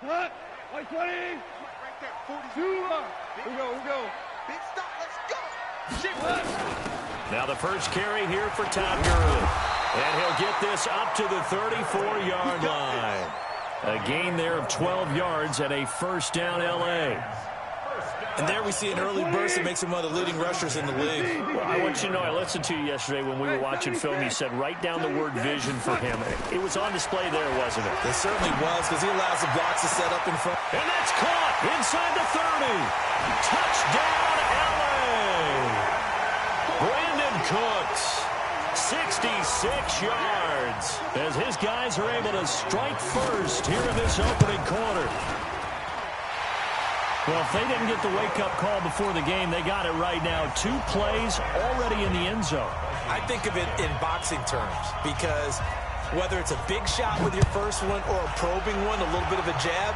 Hut. Like 20. Right there. 42. We go. Big stop. Let's go. Now the first carry here for Todd Gurley. And he'll get this up to the 34-yard line. A gain there of 12 yards and a first down L.A. And there we see an early burst that makes him one of the leading rushers in the league. Well, I want you to know, I listened to you yesterday when we were watching film. You said write down the word vision for him. It was on display there, wasn't it? It certainly was, because he allows the blocks to set up in front. And that's caught inside the 30. Touchdown, L.A. Brandon Cooks. 66 yards as his guys are able to strike first here in this opening quarter. Well, if they didn't get the wake-up call before the game, they got it right now. 2 plays already in the end zone. I think of it in boxing terms, because whether it's a big shot with your first one or a probing one, a little bit of a jab,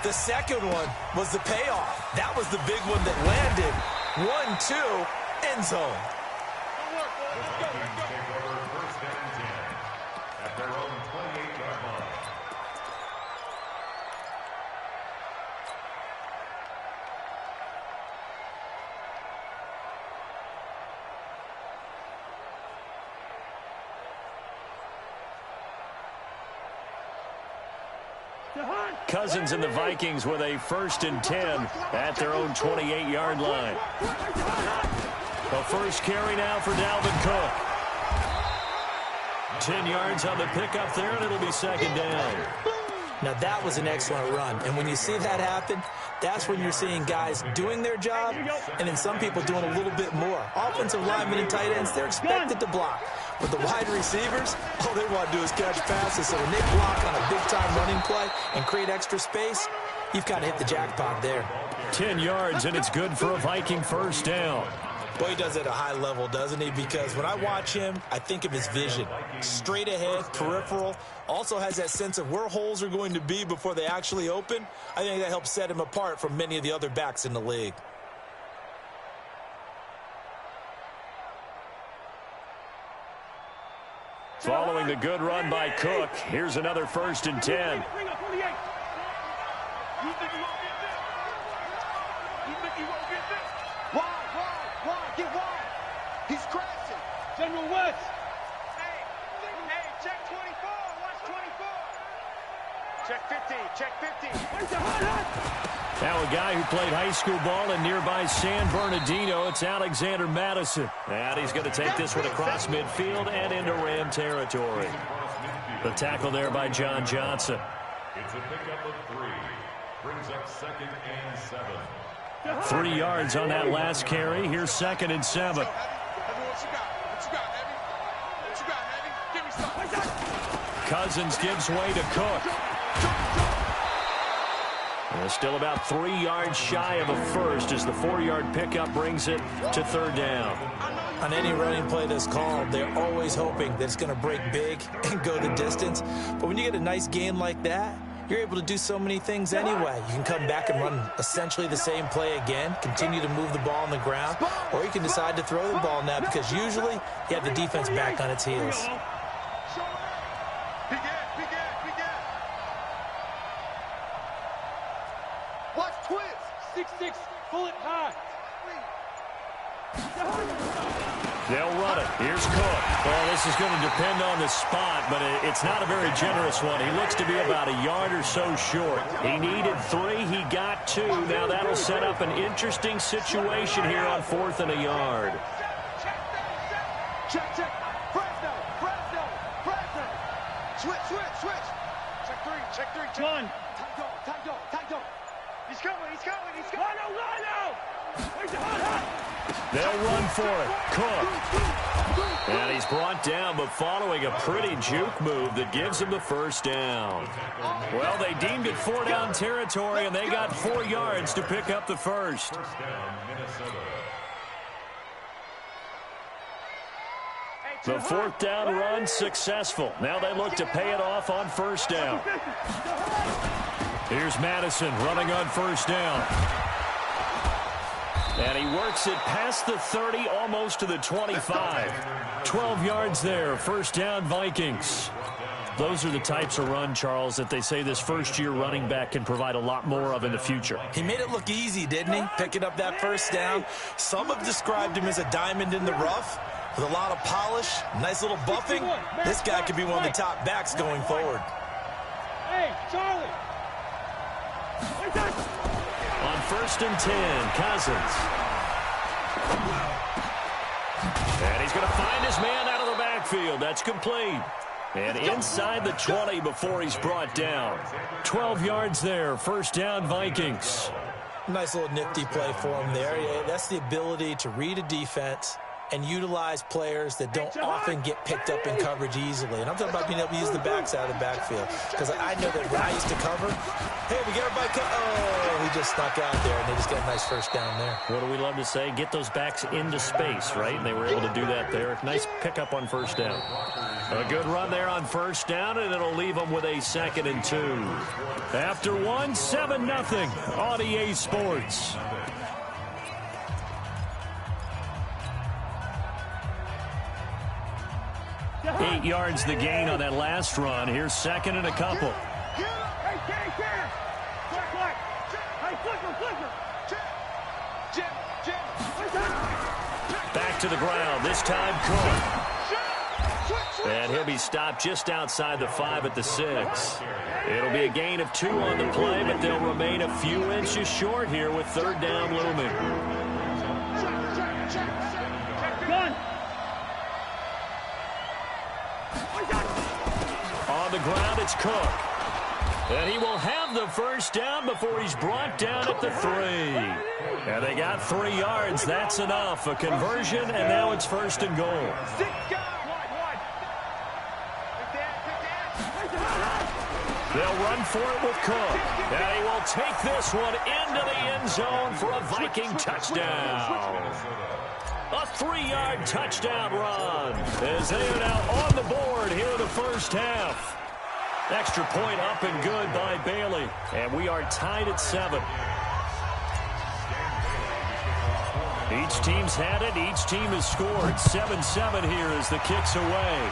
the second one was the payoff. That was the big one that landed. 1-2, end zone. Cousins and the Vikings with a 1st and 10 at their own 28-yard line. The first carry now for Dalvin Cook. 10 yards on the pickup there, and it'll be second down. Now, that was an excellent run. And when you see that happen, that's when you're seeing guys doing their job and then some people doing a little bit more. Offensive linemen and tight ends, they're expected to block. But the wide receivers, all they want to do is catch passes. So when they block on a big-time running play and create extra space, you've kind of hit the jackpot there. 10 yards, and it's good for a Viking first down. Boy, he does it at a high level, doesn't he? Because when I watch him, I think of his vision. Straight ahead, peripheral. Also has that sense of where holes are going to be before they actually open. I think that helps set him apart from many of the other backs in the league. Following the good run by Cook, here's another 1st and 10. Get wide. He's crashing. General West. Hey, check 24. Watch 24. Check 50. Check 50. Now a guy who played high school ball in nearby San Bernardino, it's Alexander Madison. And he's going to take this one across midfield and into Ram territory. The tackle there by John Johnson. It's a pickup of 3. Brings up 2nd and 7. 3 yards on that last carry. Here's 2nd and 7. Cousins gives way to Cook. And still about 3 yards shy of a first as the 4-yard pickup brings it to 3rd down. On any running play that's called, they're always hoping that it's going to break big and go the distance. But when you get a nice gain like that, you're able to do so many things anyway. You can come back and run essentially the same play again, continue to move the ball on the ground, or you can decide to throw the ball now because usually you have the defense back on its heels. Watch twist. 6-6, pull it high. They'll run it. Here's Cook. Well, this is going to depend on the spot, but it's not a very generous one. He looks to be about a yard or so short. He needed 3. He got 2. Now that'll set up an interesting situation here on 4th and a yard. Check. Fresno. Switch. Check 3. One. Tight dog. He's coming. Line out. They'll run for it. Cook. And he's brought down, but following a pretty juke move that gives him the first down. Well, they deemed it 4-down territory, and they got 4 yards to pick up the first. The 4th down run successful. Now they look to pay it off on 1st down. Here's Madison running on 1st down. And he works it past the 30, almost to the 25. 12 yards there, 1st down Vikings. those are the types of run, Charles, that they say this first-year running back can provide a lot more of in the future. He made it look easy, didn't he? Picking up that first down. Some have described him as a diamond in the rough with a lot of polish, nice little buffing. This guy could be one of the top backs going forward. Hey, Charlie. On 1st and 10, Cousins. And he's going to find his man out of the backfield. That's complete. And inside the 20 before he's brought down. 12 yards there. First down, Vikings. Nice little nifty play for him there. Yeah, that's the ability to read a defense and utilize players that don't often get picked up in coverage easily. And I'm talking about being able to use the backs out of the backfield. Because I know that when I used to cover, hey, we got everybody oh, he just snuck out there, and they just got a nice first down there. What do we love to say? Get those backs into space, right? And they were able to do that there. Nice pickup on first down. A good run there on first down, and it'll leave them with a 2nd and 2. After one, 7-0 on EA Sports. 8 yards the gain on that last run. Here's 2nd and a couple. Back to the ground. This time Cook. And he'll be stopped just outside the 5 at the 6. It'll be a gain of 2 on the play, but they'll remain a few inches short here with 3rd down looming. On the ground, it's Cook. And he will have the first down before he's brought down at the 3. And they got 3 yards. That's enough. A conversion, and now it's 1st and goal. They'll run for it with Cook. And he will take this one into the end zone for a Viking touchdown. A 3-yard touchdown run as they are now on the board here in the first half. Extra point up and good by Bailey. And we are tied at 7. Each team's had it. Each team has scored. 7-7 here as the kick's away.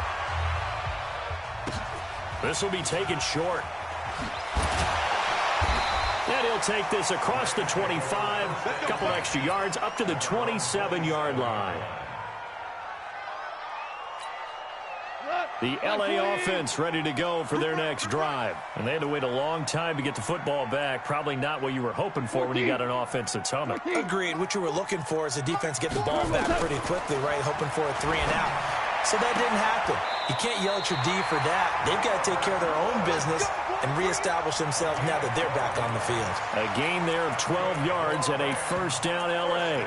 This will be taken short. And he'll take this across the 25. A couple extra yards up to the 27-yard line. The LA offense ready to go for their next drive. And they had to wait a long time to get the football back. Probably not what you were hoping for when you got an offense that's humming. Agreed. What you were looking for is the defense get the ball back pretty quickly, right? Hoping for a 3 and out. So that didn't happen. You can't yell at your D for that. They've got to take care of their own business and reestablish themselves now that they're back on the field. A gain there of 12 yards and a first down LA.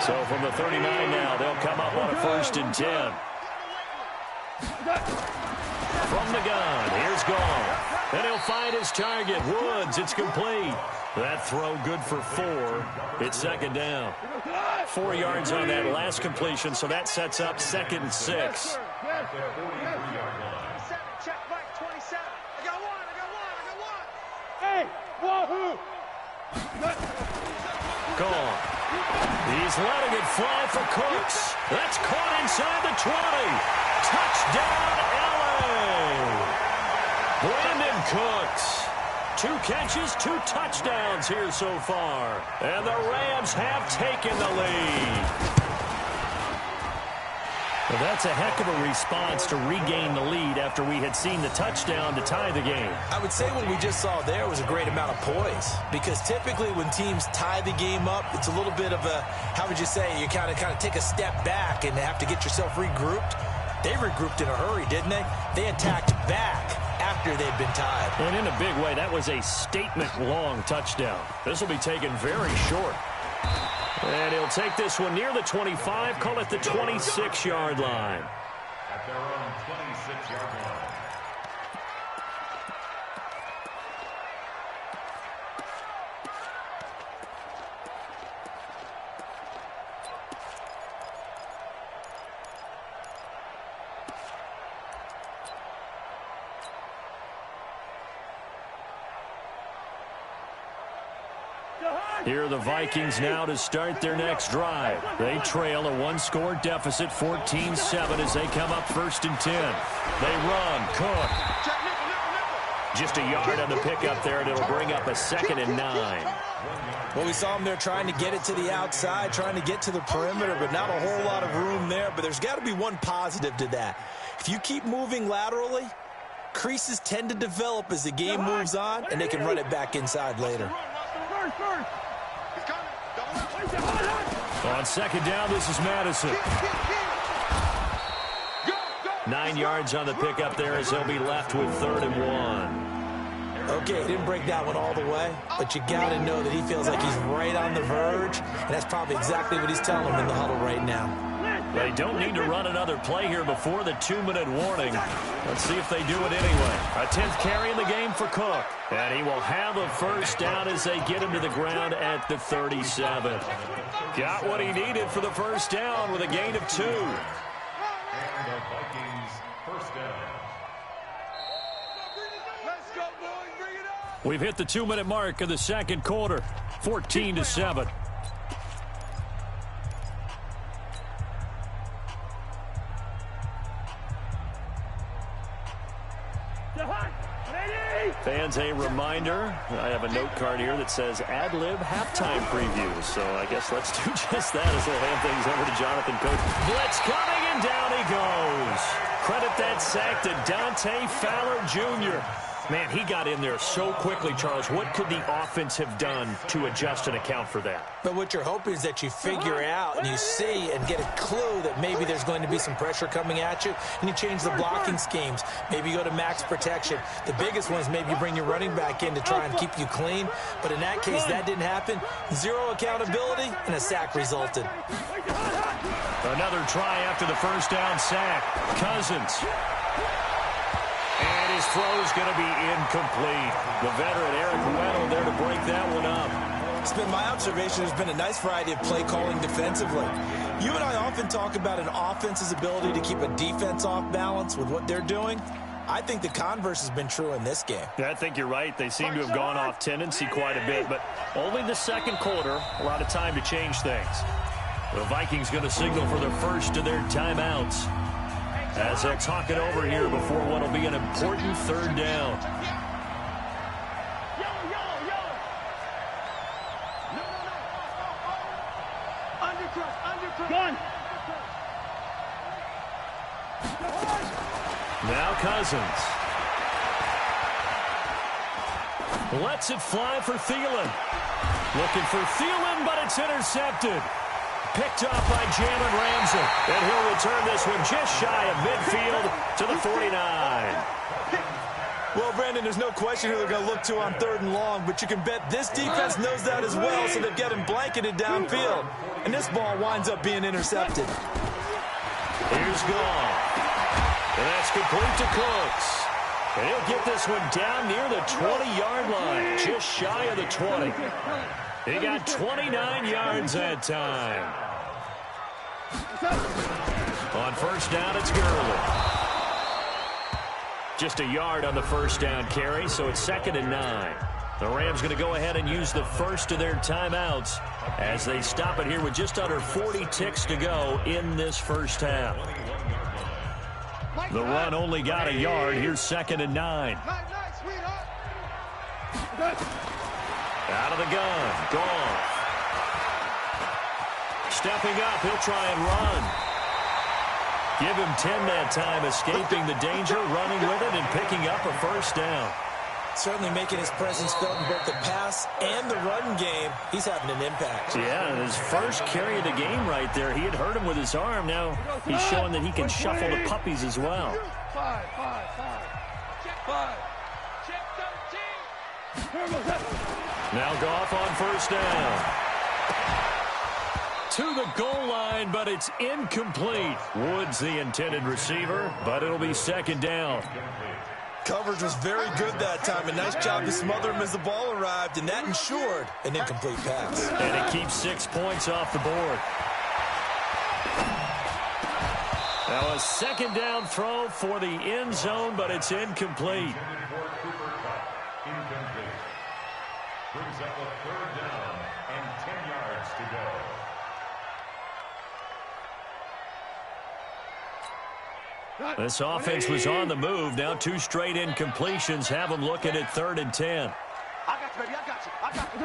So from the 39 now, they'll come up on a 1st and 10. From the gun, here's Gall. And he'll find his target, Woods. It's complete. That throw good for 4. It's 2nd down. 4 yards on that last completion, so that sets up 2nd and 6. Hey, wahoo! Gone. He's letting it fly for Cooks. That's caught inside the 20. Touchdown, LA! Brandon Cooks. 2 catches, 2 touchdowns here so far. And the Rams have taken the lead. Well, that's a heck of a response to regain the lead after we had seen the touchdown to tie the game. I would say what we just saw there was a great amount of poise, because typically when teams tie the game up, it's a little bit of a, how would you say, you kind of take a step back and have to get yourself regrouped. They regrouped in a hurry, didn't they? They attacked back after they'd been tied. And in a big way, that was a statement-long touchdown. This will be taken very short. And he'll take this one near the 25, call it the 26-yard line. At their own 26-yard line. Here are the Vikings now to start their next drive. They trail a one-score deficit, 14-7, as they come up 1st and 10. They run. Cook. Just a yard on the pickup there, and it'll bring up a 2nd and 9. Well, we saw them there trying to get it to the outside, trying to get to the perimeter, but not a whole lot of room there. But there's got to be one positive to that. If you keep moving laterally, creases tend to develop as the game moves on, and they can run it back inside later. On 2nd down, this is Madison. 9 yards on the pickup there as he'll be left with 3rd and 1. Okay, he didn't break that one all the way, but you got to know that he feels like he's right on the verge, and that's probably exactly what he's telling him in the huddle right now. They don't need to run another play here before the 2-minute warning. Let's see if they do it anyway. A 10th carry in the game for Cook. And he will have a 1st down as they get him to the ground at the 37. Got what he needed for the 1st down with a gain of 2. And the Vikings 1st down. Let's go, boys. Bring it up. We've hit the 2-minute mark of the 2nd quarter. 14-7. Fans, a reminder, I have a note card here that says ad-lib halftime previews. So I guess let's do just that as we'll hand things over to Jonathan Coach. Blitz coming, and down he goes. Credit that sack to Dante Fowler Jr. Man, he got in there so quickly, Charles. What could the offense have done to adjust and account for that? But what you're hoping is that you figure out and you see and get a clue that maybe there's going to be some pressure coming at you, and you change the blocking schemes. Maybe you go to max protection. The biggest one is maybe you bring your running back in to try and keep you clean. But in that case, that didn't happen. 0 accountability, and a sack resulted. Another try after the 1st down sack. Cousins. And his throw is going to be incomplete. The veteran Eric Weddle there to break that one up. It's been my observation there's been a nice variety of play calling defensively. You and I often talk about an offense's ability to keep a defense off balance with what they're doing. I think the converse has been true in this game. Yeah, I think you're right. They seem to have gone off tendency quite a bit, but only the 2nd quarter, a lot of time to change things. The Vikings going to signal for the first of their timeouts as they'll talk it over here before what will be an important 3rd down. Now Cousins. Lets it fly for Thielen. Looking for Thielen, but it's intercepted. Picked off by Jalen Ramsey. And he'll return this one just shy of midfield to the 49. Well, Brandon, there's no question who they're going to look to on 3rd and long, but you can bet this defense knows that as well, so they've got him blanketed downfield. And this ball winds up being intercepted. Here's Goff. And that's complete to Cooks. And he'll get this one down near the 20-yard line, just shy of the 20. He got 29 yards that time. On 1st down, it's Gurley. Just a yard on the 1st down carry, so it's 2nd and 9. The Rams going to go ahead and use the first of their timeouts as they stop it here with just under 40 ticks to go in this 1st half. The run only got a yard. Here's 2nd and 9. Out of the gun. Goff. Stepping up. He'll try and run. Give him 10 that time, escaping the danger, running with it, and picking up a 1st down. Certainly making his presence felt in both the pass and the run game. He's having an impact. Yeah, his first carry of the game right there. He had hurt him with his arm. Now he's showing that he can shuffle the puppies as well. 5. Check 13. Now Goff on 1st down. To the goal line, but it's incomplete. Woods the intended receiver, but it'll be 2nd down. Coverage was very good that time. A nice job to smother him as the ball arrived, and that ensured an incomplete pass. And it keeps 6 points off the board. Now a 2nd down throw for the end zone, but it's incomplete. Brings up a 3rd down This offense was on the move. Now 2 straight incompletions have them looking at 3rd and 10. I got you, baby. I got you. I got you.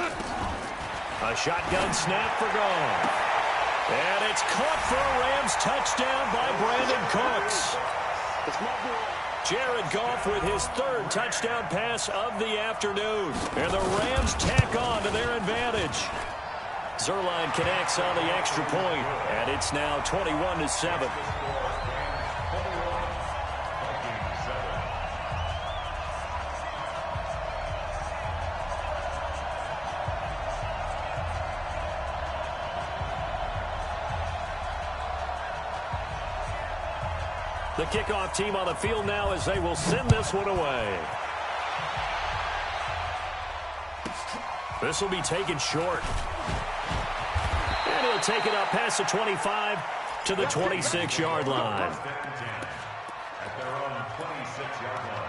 A shotgun snap for Goff. And it's caught for a Rams touchdown by Brandon Cooks. Jared Goff with his 3rd touchdown pass of the afternoon. And the Rams tack on to their advantage. Zerline connects on the extra point, and it's now 21-7. The kickoff team on the field now as they will send this one away. This will be taken short. And he'll take it up past the 25 to the 26-yard line. At their own 26-yard line.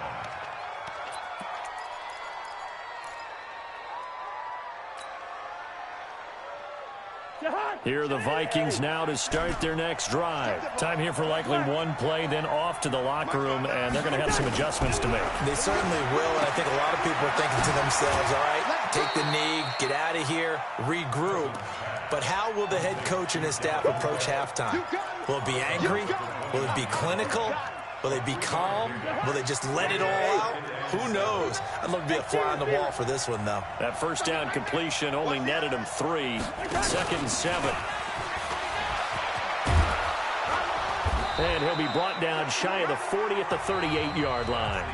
Here are the Vikings now to start their next drive. Time here for likely one play, then off to the locker room, and they're going to have some adjustments to make. They certainly will, and I think a lot of people are thinking to themselves, all right, take the knee, get out of here, regroup. But how will the head coach and his staff approach halftime? Will it be angry? Will it be clinical? Will they be calm? Will they just let it all out? Who knows? I'd love to be a fly on the wall for this one, though. That first down completion only netted him 3. 2nd and 7. And he'll be brought down shy of the 40 at the 38-yard line.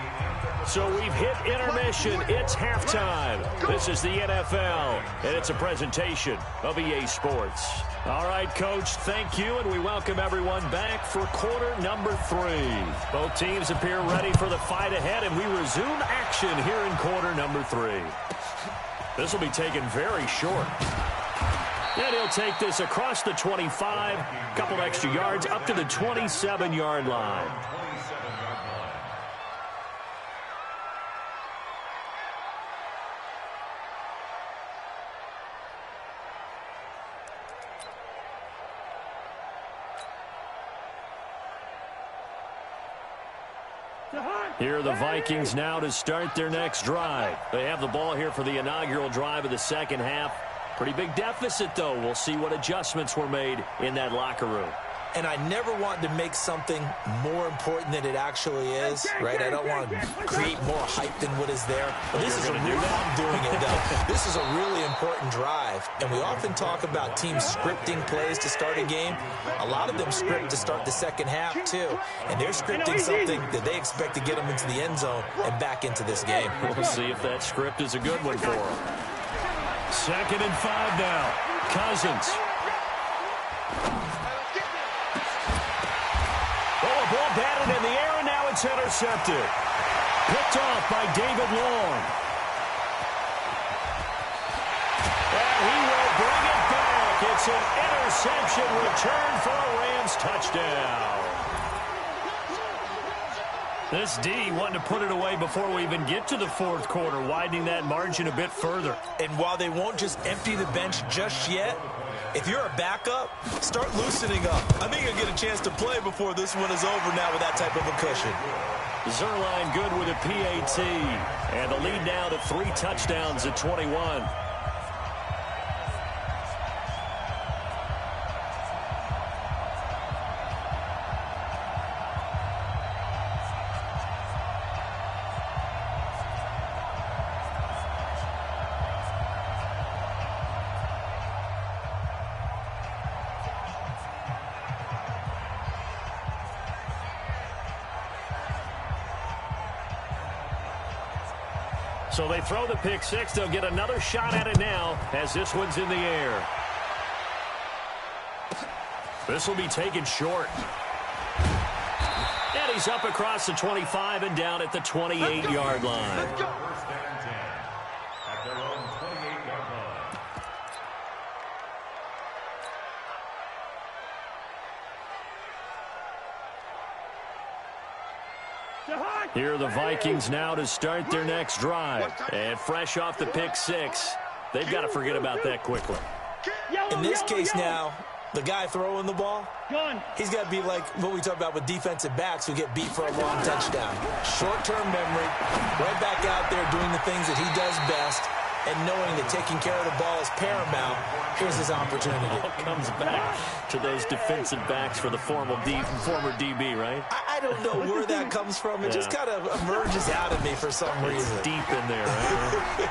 So we've hit intermission. It's halftime. This is the NFL, and it's a presentation of EA Sports. All right, Coach, thank you, and we welcome everyone back for quarter number 3. Both teams appear ready for the fight ahead, and we resume action here in quarter number 3. This will be taken very short. And he'll take this across the 25, a couple extra yards, up to the 27-yard line. Here are the Vikings now to start their next drive. They have the ball here for the inaugural drive of the second half. Pretty big deficit, though. We'll see what adjustments were made in that locker room. And I never want to make something more important than it actually is, right? I don't want to create more hype than what is there. But this is a really, I'm doing it, though. This is a really important drive. And we often talk about teams scripting plays to start a game. A lot of them script to start the second half, too. And they're scripting something that they expect to get them into the end zone and back into this game. We'll see if that script is a good one for them. 2nd and 5 now. Cousins. Ball batted in the air, and now it's intercepted. Picked off by David Long. And he will bring it back. It's an interception return for a Rams touchdown. This D wanting to put it away before we even get to the 4th quarter, widening that margin a bit further. And while they won't just empty the bench just yet, if you're a backup, start loosening up. I think you'll get a chance to play before this one is over now with that type of a cushion. Zerline good with a PAT. And the lead now to 3 touchdowns at 21. So they throw the pick 6. They'll get another shot at it now as this one's in the air. This will be taken short. And he's up across the 25 and down at the 28-yard line. First down and 10 at their own 28-yard line. Here are the Vikings now to start their next drive. And fresh off the pick 6, they've got to forget about that quickly. In this case now, The guy throwing the ball, he's got to be like what we talk about with defensive backs who get beat for a long touchdown. Short-term memory, right back out there doing the things that he does best, and knowing that taking care of the ball is paramount. Here's his opportunity. It all comes back to those defensive backs for the former DB, right? I don't know where that comes from. It just kind of emerges out of me for some reason. It's deep in there, right?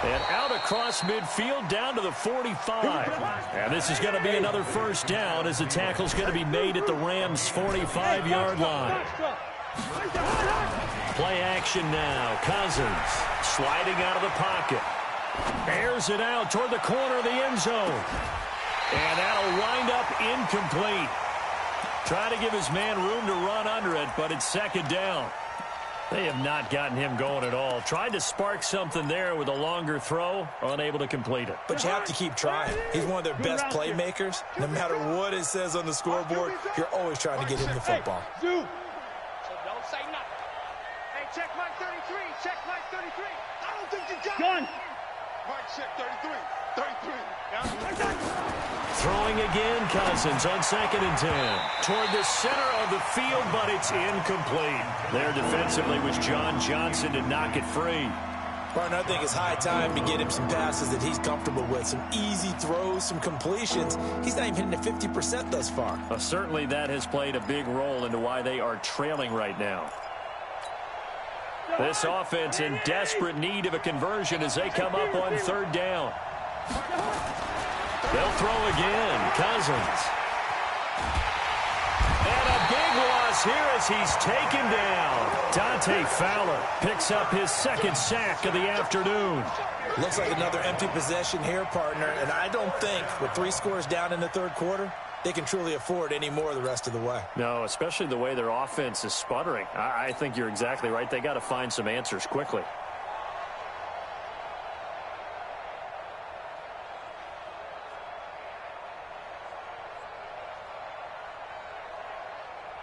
And out across midfield down to the 45. And this is going to be another first down as the tackle's going to be made at the Rams' 45-yard line. Play action now. Cousins sliding out of the pocket. Airs it out toward the corner of the end zone. And that'll wind up incomplete. Trying to give his man room to run under it, but it's second down. They have not gotten him going at all. Tried to spark something there with a longer throw, unable to complete it. But you have to keep trying. He's one of their best playmakers. No matter what it says on the scoreboard, you're always trying to get him the football. So don't say nothing. Hey, check Mike 33. Check Mike 33. I don't think you got it. Mike, check 33. 33. Throwing again, Cousins on 2nd and 10. Toward the center of the field, but it's incomplete. There defensively was John Johnson to knock it free. Martin, I think it's high time to get him some passes that he's comfortable with. Some easy throws, some completions. He's not even hitting the 50% thus far. Certainly that has played a big role into why they are trailing right now. This offense in desperate need of a conversion as they come up on 3rd down. They'll throw again. Cousins. And a big loss here as he's taken down. Dante Fowler picks up his 2nd sack of the afternoon. Looks like another empty possession here, partner. And I don't think with 3 scores down in the 3rd quarter, they can truly afford any more the rest of the way. No, especially the way their offense is sputtering. I think you're exactly right. They got to find some answers quickly.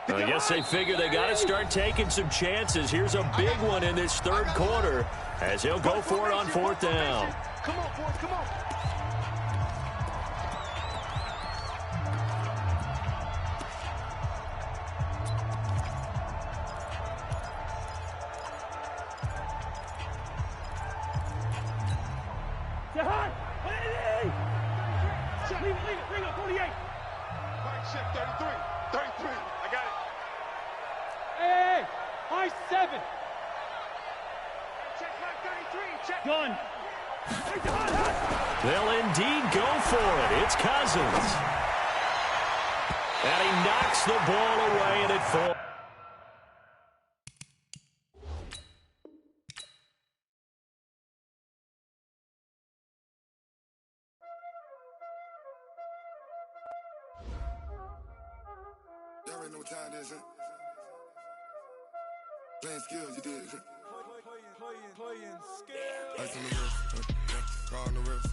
I guess they figure they got to start taking some chances. Here's a big one in this 3rd quarter as he'll go for it on 4th down. Come on, boys, come on. Leave it, 48. Mike, check 33. 33. I got it. Hey, I 7. Check Mike 33. Check. Gun. They'll indeed go for it. It's Cousins. And he knocks the ball away, and it falls. Y'all already know what time it is, huh? Playing skills, you did, huh? Playing skills. Ice on the wrist, car on the wrist,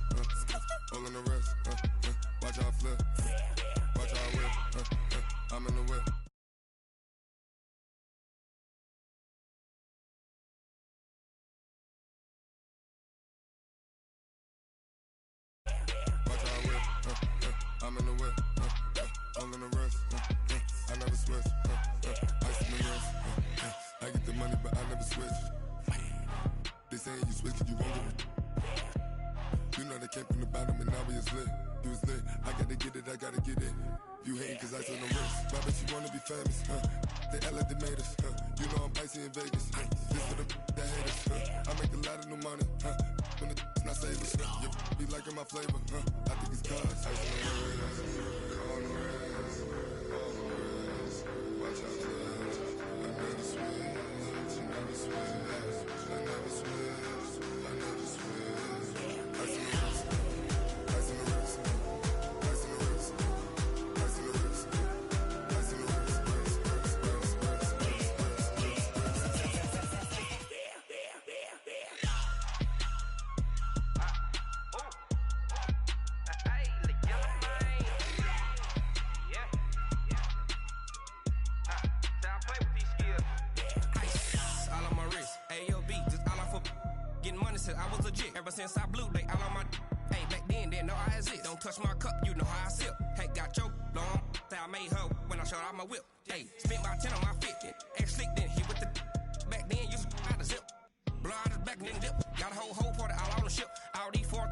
hole on the wrist, watch out flip, watch out whip, I'm in the whip. Watch out whip, I'm in the whip, hole on the wrist, I never switch, ice on the wrist, I get the money but I never switch. They saying you switch and you won't get it. You know they came from the bottom and now we is lit. You was lit, I gotta get it, I gotta get it. You hating cause ice on the wrist. Why bet you wanna be famous, They act like they made us, You know I'm icy in Vegas, This for the that hate us, I make a lot of new money, When it's not savers, You be liking my flavor, I think it's cause ice on the wrist, on the wrist, on the wrist. Watch out for this, I never switch, I never switch, I never switch, I never switch. Ice on the wrist, ice on the wrist, ice on the wrist, ice on the wrist, ice on the wrist, I was legit. Ever since I blew, they all on my. Hey, back then, didn't know I don't touch my cup, you know how I sip. Hey, got your long, say I made her when I showed out my whip. Hey, spent my 10 on my 50. Ex-slick then hit with the back then, you out the zip. Blow out his back and then dip. Got a whole party out on the ship. All these 4